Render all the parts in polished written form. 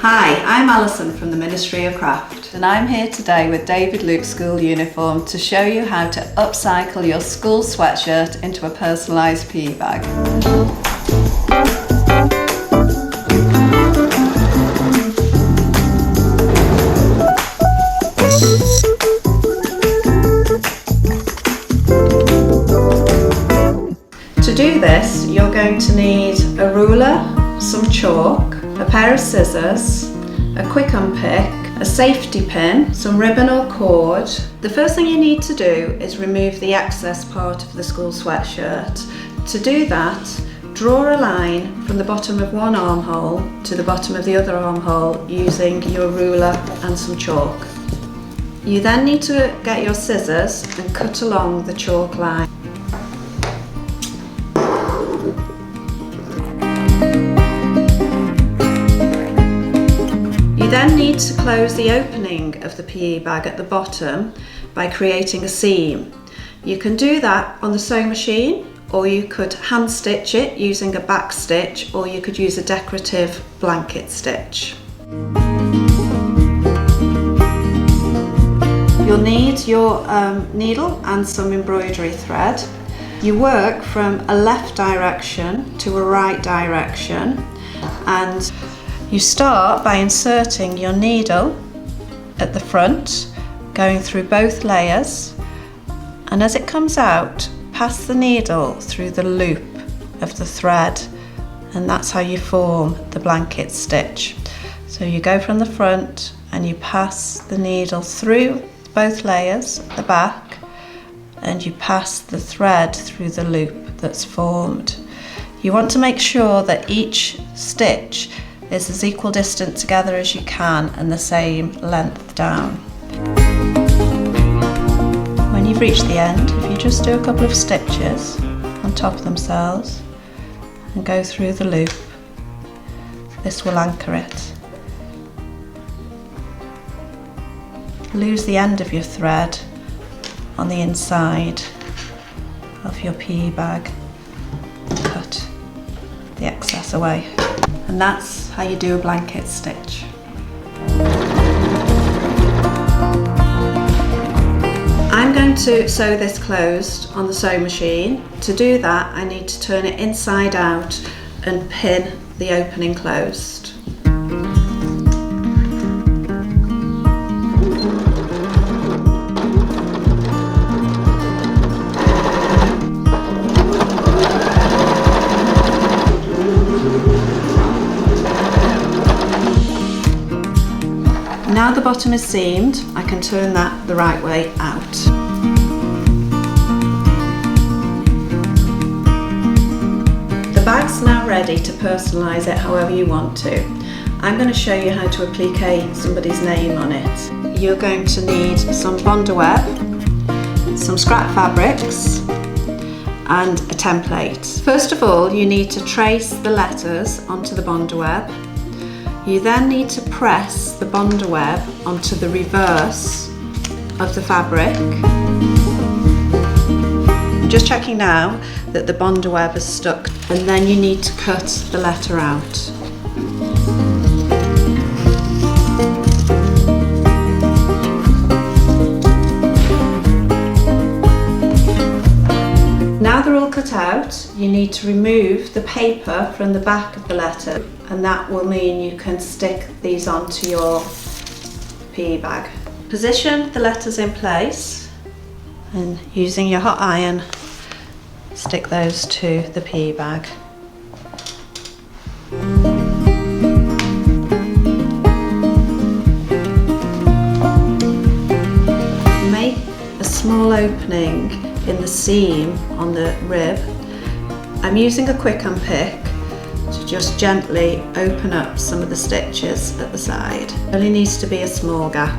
Hi, I'm Alison from the Ministry of Craft, and I'm here today with David Luke's school uniform to show you how to upcycle your school sweatshirt into a personalised PE bag. To do this, you're going to need a ruler, some chalk, a pair of scissors, a quick unpick, a safety pin, some ribbon or cord. The first thing you need to do is remove the excess part of the school sweatshirt. To do that, draw a line from the bottom of one armhole to the bottom of the other armhole using your ruler and some chalk. You then need to get your scissors and cut along the chalk line. You then need to close the opening of the PE bag at the bottom by creating a seam. You can do that on the sewing machine, or you could hand stitch it using a backstitch, or you could use a decorative blanket stitch. You'll need your needle and some embroidery thread. You work from a left direction to a right direction, and you start by inserting your needle at the front, going through both layers, and as it comes out, pass the needle through the loop of the thread, and that's how you form the blanket stitch. So you go from the front and you pass the needle through both layers at the back, and you pass the thread through the loop that's formed. You want to make sure that each stitch is as equal distance together as you can and the same length down. When you've reached the end, if you just do a couple of stitches on top of themselves and go through the loop, this will anchor it. Lose the end of your thread on the inside of your PE bag and cut the excess away. And that's how you do a blanket stitch. I'm going to sew this closed on the sewing machine. To do that, I need to turn it inside out and pin the opening closed. Now the bottom is seamed, I can turn that the right way out. The bag's now ready to personalise it however you want to. I'm going to show you how to applique somebody's name on it. You're going to need some bondeweb, some scrap fabrics and a template. First of all, you need to trace the letters onto the bondeweb. You then need to press the bondeweb onto the reverse of the fabric. I'm just checking now that the bondeweb is stuck, and then you need to cut the letter out. Now they're all cut out, you need to remove the paper from the back of the letter, and that will mean you can stick these onto your PE bag. Position the letters in place, and using your hot iron, stick those to the PE bag. Make a small opening in the seam on the rib. I'm using a quick unpick to just gently open up some of the stitches at the side. It only needs to be a small gap.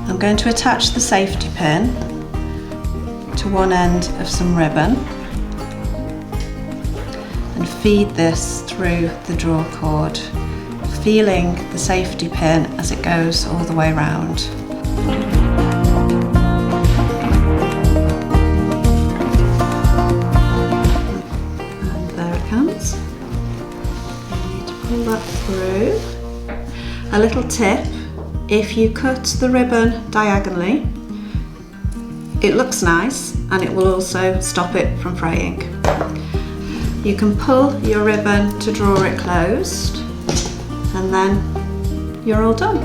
I'm going to attach the safety pin to one end of some ribbon and feed this through the draw cord, feeling the safety pin as it goes all the way round. And there it seconds. You need to pull that through. A little tip, if you cut the ribbon diagonally, it looks nice and it will also stop it from fraying. You can pull your ribbon to draw it closed, and then you're all done.